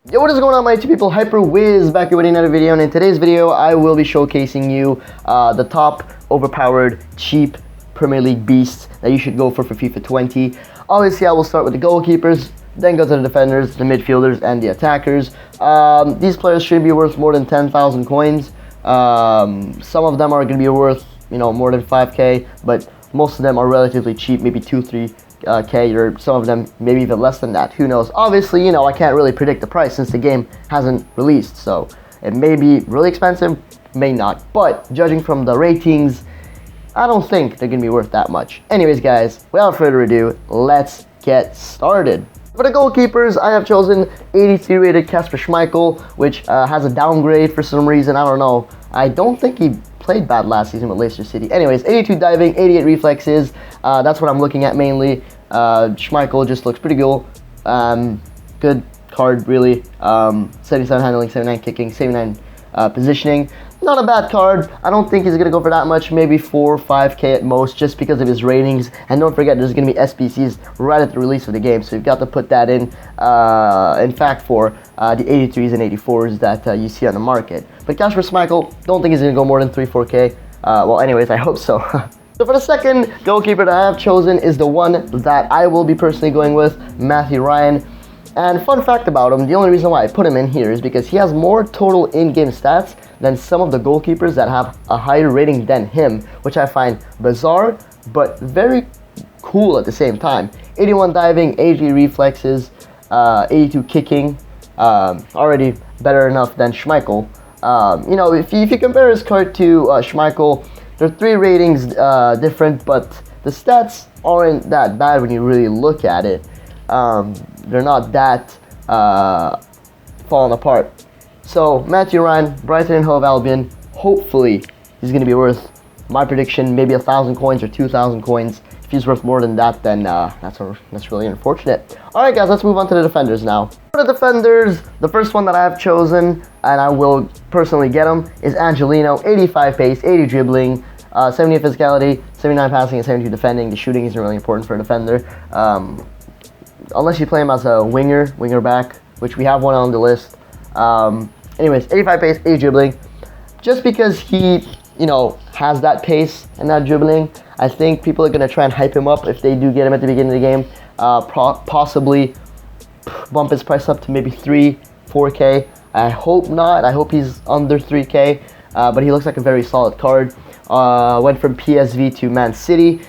Yo, what is going on, my two people? Hyper Wiz back here with another video, and in today's video I will be showcasing you the top overpowered cheap Premier League beasts that you should go for FIFA 20. Obviously I will start with the goalkeepers, then go to the defenders, the midfielders, and the attackers. These players shouldn't be worth more than 10,000 coins. Some of them are going to be worth, more than 5k, but most of them are relatively cheap, maybe 2-3k, or some of them maybe even less than that. Who knows? Obviously, I can't really predict the price since the game hasn't released, so it may be really expensive, may not. But judging from the ratings, I don't think they're gonna be worth that much. Anyways, guys, without further ado, let's get started. For the goalkeepers, I have chosen 83 rated Kasper Schmeichel, which has a downgrade for some reason. I don't know. I don't think he played bad last season with Leicester City. Anyways, 82 diving, 88 reflexes. That's what I'm looking at mainly. Schmeichel just looks pretty cool. Good card, really. 77 handling, 79 kicking, 79 positioning. Not a bad card. I don't think he's going to go for that much, maybe 4 or 5k at most, just because of his ratings. And don't forget, there's going to be SBCs right at the release of the game, so you've got to put that in fact, for the 83s and 84s that you see on the market. But Kasper Schmeichel, don't think he's going to go more than 3-4k. Well, anyways, I hope so. So for the second goalkeeper that I have chosen is the one that I will be personally going with, Matthew Ryan. And fun fact about him, the only reason why I put him in here is because he has more total in-game stats than some of the goalkeepers that have a higher rating than him, which I find bizarre, but very cool at the same time. 81 diving, 80 reflexes, 82 kicking, already better enough than Schmeichel. If you compare his card to Schmeichel, there are 3 ratings different, but the stats aren't that bad when you really look at it. They're not that falling apart. So Matthew Ryan, Brighton and Hove Albion, hopefully he's going to be worth, my prediction, maybe 1,000 coins or 2,000 coins. If he's worth more than that, then that's really unfortunate. Alright guys, let's move on to the defenders now. For the defenders, the first one that I have chosen, and I will personally get him, is Angelino. 85 pace, 80 dribbling, 78 physicality, 79 passing, and 72 defending. The shooting isn't really important for a defender. Unless you play him as a winger back, which we have one on the list. Anyways, 85 pace, 80 dribbling. Just because he, has that pace and that dribbling, I think people are going to try and hype him up if they do get him at the beginning of the game. Possibly bump his price up to maybe 3-4k. I hope not. I hope he's under 3k. But he looks like a very solid card. Went from PSV to Man City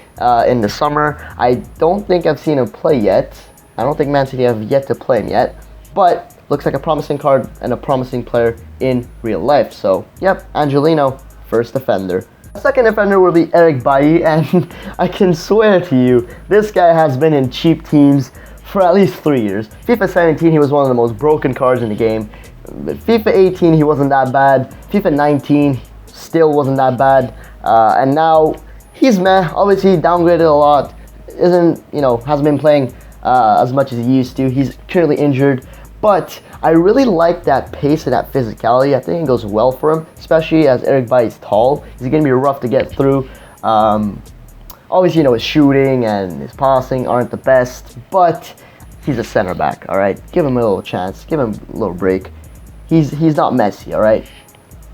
in the summer. I don't think I've seen him play yet. I don't think Man City have yet to play him yet. But looks like a promising card and a promising player in real life. So, yep, Angelino, first defender. Second defender will be Eric Bailly, and I can swear to you, this guy has been in cheap teams for at least 3 years. FIFA 17, he was one of the most broken cards in the game. But FIFA 18, he wasn't that bad. FIFA 19, still wasn't that bad. And now, he's meh. Obviously, downgraded a lot. Hasn't been playing as much as he used to. He's currently injured. But I really like that pace and that physicality. I think it goes well for him, especially as Eric Bailly is tall. He's going to be rough to get through. Obviously, his shooting and his passing aren't the best, but he's a center back, all right? Give him a little chance. Give him a little break. He's not Messi, all right?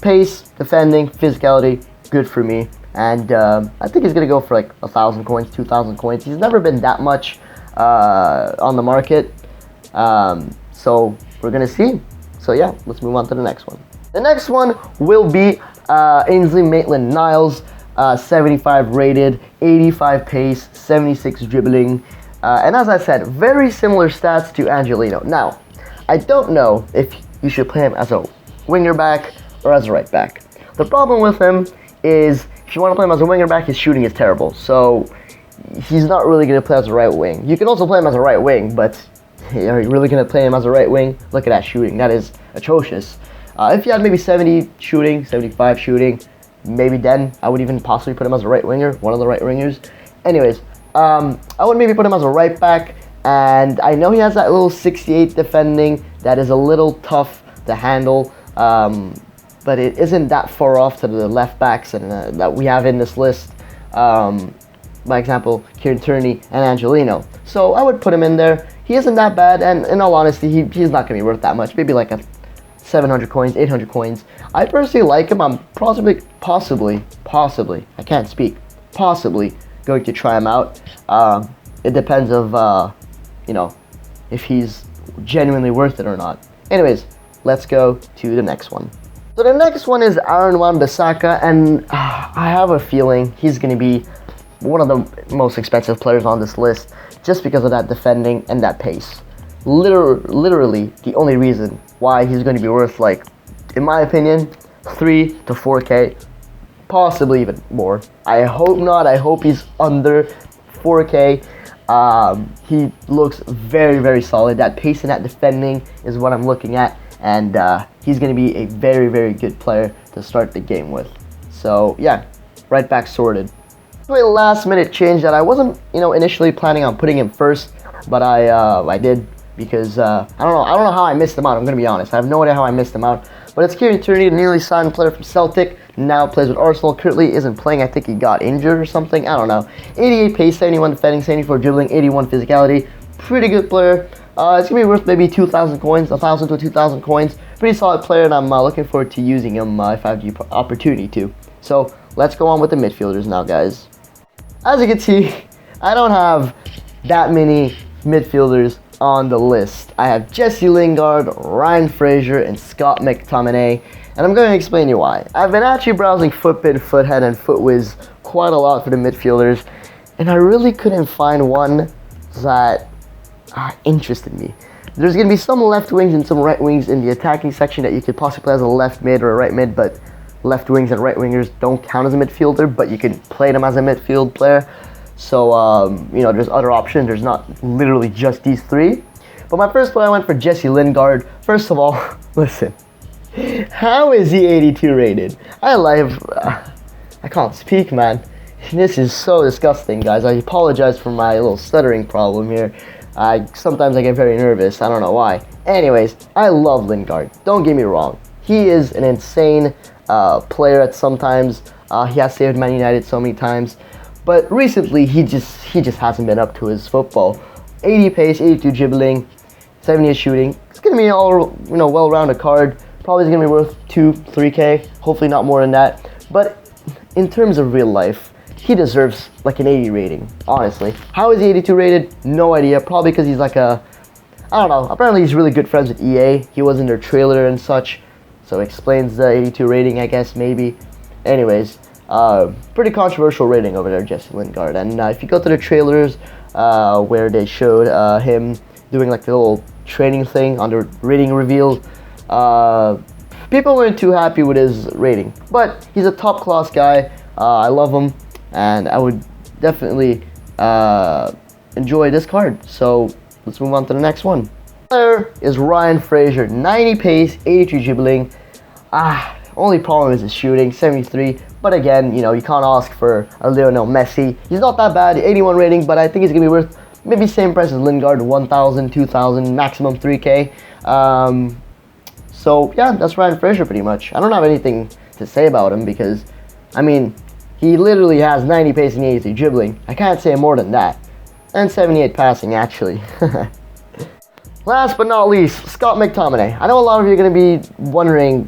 Pace, defending, physicality, good for me. And I think he's going to go for like 1,000 coins, 2,000 coins. He's never been that much on the market. So we're going to see. So yeah, let's move on to the next one. The next one will be Ainsley Maitland-Niles, 75 rated, 85 pace, 76 dribbling. And as I said, very similar stats to Angelino. Now, I don't know if you should play him as a winger back or as a right back. The problem with him is if you want to play him as a winger back, his shooting is terrible. So he's not really going to play as a right wing. You can also play him as a right wing, but are you really going to play him as a right wing? Look at that shooting. That is atrocious. If you had maybe 70 shooting, 75 shooting, maybe then I would even possibly put him as a right winger, one of the right wingers. Anyways, I would maybe put him as a right back. And I know he has that little 68 defending that is a little tough to handle. But it isn't that far off to the left backs and that we have in this list. By example, Tierney and Angelino. So I would put him in there. he isn't that bad, and in all honesty, he's not going to be worth that much. Maybe like a 700 coins, 800 coins. I personally like him. I'm possibly, I can't speak, possibly going to try him out. It depends of, you know, if he's genuinely worth it or not. Anyways, let's go to the next one. So the next one is Wan-Bissaka, and I have a feeling he's going to be one of the most expensive players on this list just because of that defending and that pace. Literally the only reason why he's going to be worth, like, in my opinion, 3 to 4k, possibly even more. I hope not. I hope he's under 4k. He looks very, very solid. That pace and that defending is what I'm looking at, and he's going to be a very, very good player to start the game with. So yeah, right back sorted. A last minute change that I wasn't, initially planning on putting him first, but I did because I don't know how I missed him out. I'm going to be honest. I have no idea how I missed him out. But it's Tierney, the newly signed player from Celtic, now plays with Arsenal, currently isn't playing. I think he got injured or something, I don't know. 88 pace, 71 defending, 74 dribbling, 81 physicality. Pretty good player. It's going to be worth maybe 2,000 coins, 1,000 to 2,000 coins. Pretty solid player, and I'm looking forward to using him if I have the opportunity to. So let's go on with the midfielders now, guys. As you can see, I don't have that many midfielders on the list. I have Jesse Lingard, Ryan Fraser, and Scott McTominay, and I'm going to explain you why. I've been actually browsing Footbin, Foothead, and Footwiz quite a lot for the midfielders, and I really couldn't find one that interested me. There's going to be some left wings and some right wings in the attacking section that you could possibly play as a left mid or a right mid, but left wings and right wingers don't count as a midfielder, but you can play them as a midfield player. So, there's other options. There's not literally just these three. But my first one, I went for Jesse Lingard. First of all, listen, how is he 82 rated? I can't speak, man. This is so disgusting, guys. I apologize for my little stuttering problem here. Sometimes I get very nervous. I don't know why. Anyways, I love Lingard. Don't get me wrong. He is an insane player at sometimes. He has saved Man United so many times. But recently, he just hasn't been up to his football. 80 pace, 82 dribbling, 78 shooting. It's going to be an all, well-rounded card. Probably going to be worth 2-3k. Hopefully not more than that. But in terms of real life, he deserves like an 80 rating, honestly. How is he 82 rated? No idea. Probably because he's like I don't know. Apparently he's really good friends with EA. He was in their trailer and such. So it explains the 82 rating, I guess, maybe. Anyways, pretty controversial rating over there, Jesse Lingard. And if you go to the trailers where they showed him doing like the little training thing on the rating reveal, people weren't too happy with his rating. But he's a top class guy. I love him, and I would definitely enjoy this card. So let's move on to the next one. Player is Ryan Fraser, 90 pace, 83 dribbling. Only problem is his shooting, 73. But again, you can't ask for a Lionel Messi. He's not that bad, 81 rating, but I think he's going to be worth maybe same price as Lingard, 1,000, 2,000, maximum 3k. So yeah, that's Ryan Fraser pretty much. I don't have anything to say about him because, he literally has 90 pace and 83 dribbling. I can't say more than that. And 78 passing, actually. Last but not least, Scott McTominay. I know a lot of you are going to be wondering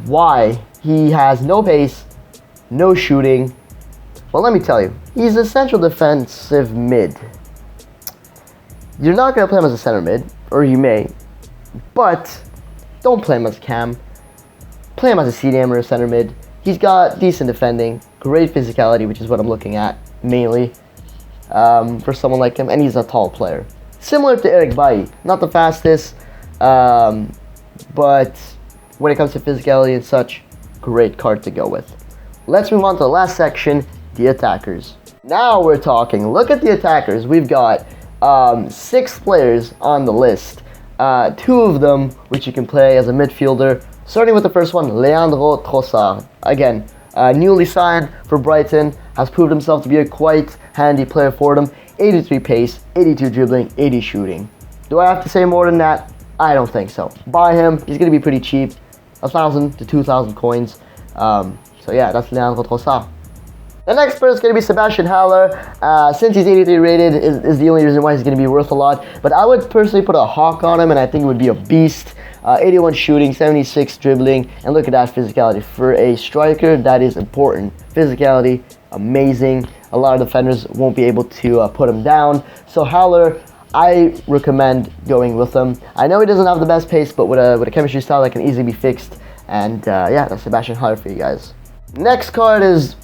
why he has no pace, no shooting. Well, let me tell you, he's a central defensive mid. You're not going to play him as a center mid, or you may, but don't play him as a cam. Play him as a CDM or a center mid. He's got decent defending, great physicality, which is what I'm looking at mainly for someone like him, and he's a tall player. Similar to Eric Bailly, not the fastest, but when it comes to physicality and such, great card to go with. Let's move on to the last section, the attackers. Now we're talking. Look at the attackers. We've got 6 players on the list. 2 of them, which you can play as a midfielder. Starting with the first one, Leandro Trossard. Again, newly signed for Brighton, has proved himself to be a quite handy player for them. 83 pace, 82 dribbling, 80 shooting. Do I have to say more than that? I don't think so. Buy him. He's going to be pretty cheap. 1,000 to 2,000 coins. So yeah, that's Leandro Trossard. The next player is going to be Sebastian Haller. Since he's 83 rated is the only reason why he's going to be worth a lot. But I would personally put a hawk on him, and I think it would be a beast. 81 shooting, 76 dribbling, and look at that physicality. For a striker, that is important. Physicality, amazing. A lot of defenders won't be able to put him down. So Haller, I recommend going with him. I know he doesn't have the best pace, but with a chemistry style that can easily be fixed. And yeah, that's Sebastian Haller for you guys. Next card is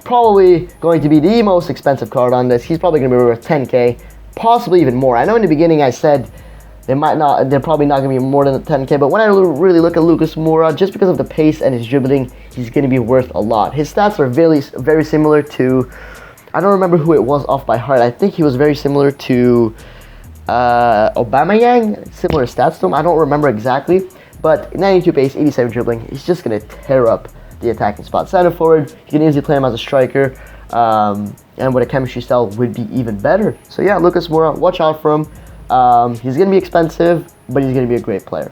probably going to be the most expensive card on this. He's probably going to be worth 10k, possibly even more. I know in the beginning I said they're probably not going to be more than 10k, but when I really look at Lucas Moura, just because of the pace and his dribbling, he's going to be worth a lot. His stats are very similar to, I don't remember who it was off by heart. I think he was very similar to Aubameyang, similar stats to him. I don't remember exactly, but 92 pace, 87 dribbling. He's just going to tear up the attacking spot. Center forward, you can easily play him as a striker, and with a chemistry style would be even better. So yeah, Lucas Moura, watch out for him. He's going to be expensive, but he's going to be a great player.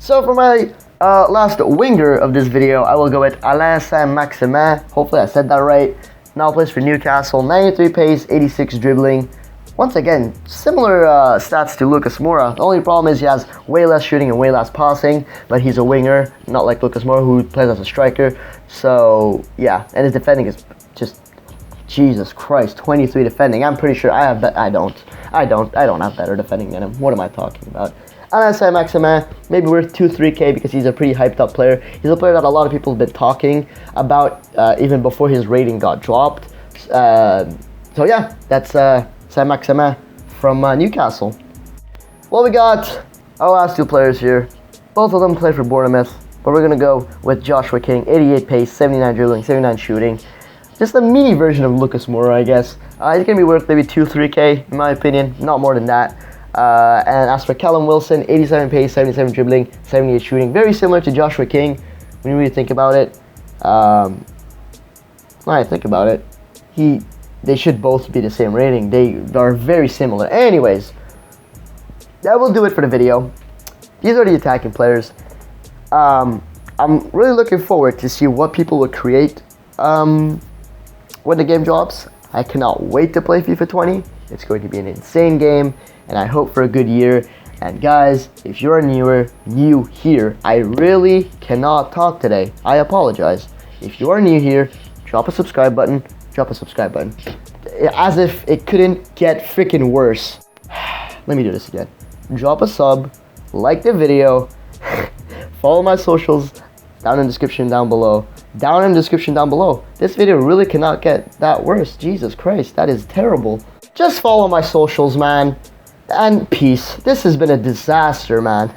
So for my last winger of this video, I will go with Alain Saint-Maximin. Hopefully I said that right. Now plays for Newcastle, 93 pace, 86 dribbling. Once again, similar stats to Lucas Moura. The only problem is he has way less shooting and way less passing, but he's a winger, not like Lucas Moura who plays as a striker. So yeah, and his defending is just, Jesus Christ, 23 defending. I'm pretty sure I have that. I don't have better defending than him. What am I talking about? Alain Saint-Maximin, maybe worth 2-3k because he's a pretty hyped up player. He's a player that a lot of people have been talking about even before his rating got dropped. So yeah, that's Saint-Maximin from Newcastle. Well, we got our last two players here. Both of them play for Bournemouth, but we're going to go with Joshua King, 88 pace, 79 dribbling, 79 shooting. Just a mini version of Lucas Moura, I guess. He's going to be worth maybe 2-3k, in my opinion, not more than that. And as for Callum Wilson, 87 pace, 77 dribbling, 78 shooting. Very similar to Joshua King, when you really think about it. When I think about it, they should both be the same rating. They are very similar. Anyways, that will do it for the video. These are the attacking players. I'm really looking forward to see what people will create when the game drops. I cannot wait to play FIFA 20. It's going to be an insane game, and I hope for a good year. And guys, if you're new here, I really cannot talk today. I apologize. If you are new here, drop a subscribe button. Drop a subscribe button. As if it couldn't get freaking worse. Let me do this again. Drop a sub, like the video, follow my socials down in the description down below. Down in the description down below. This video really cannot get that worse. Jesus Christ, that is terrible. Just follow my socials, man. And peace. This has been a disaster, man.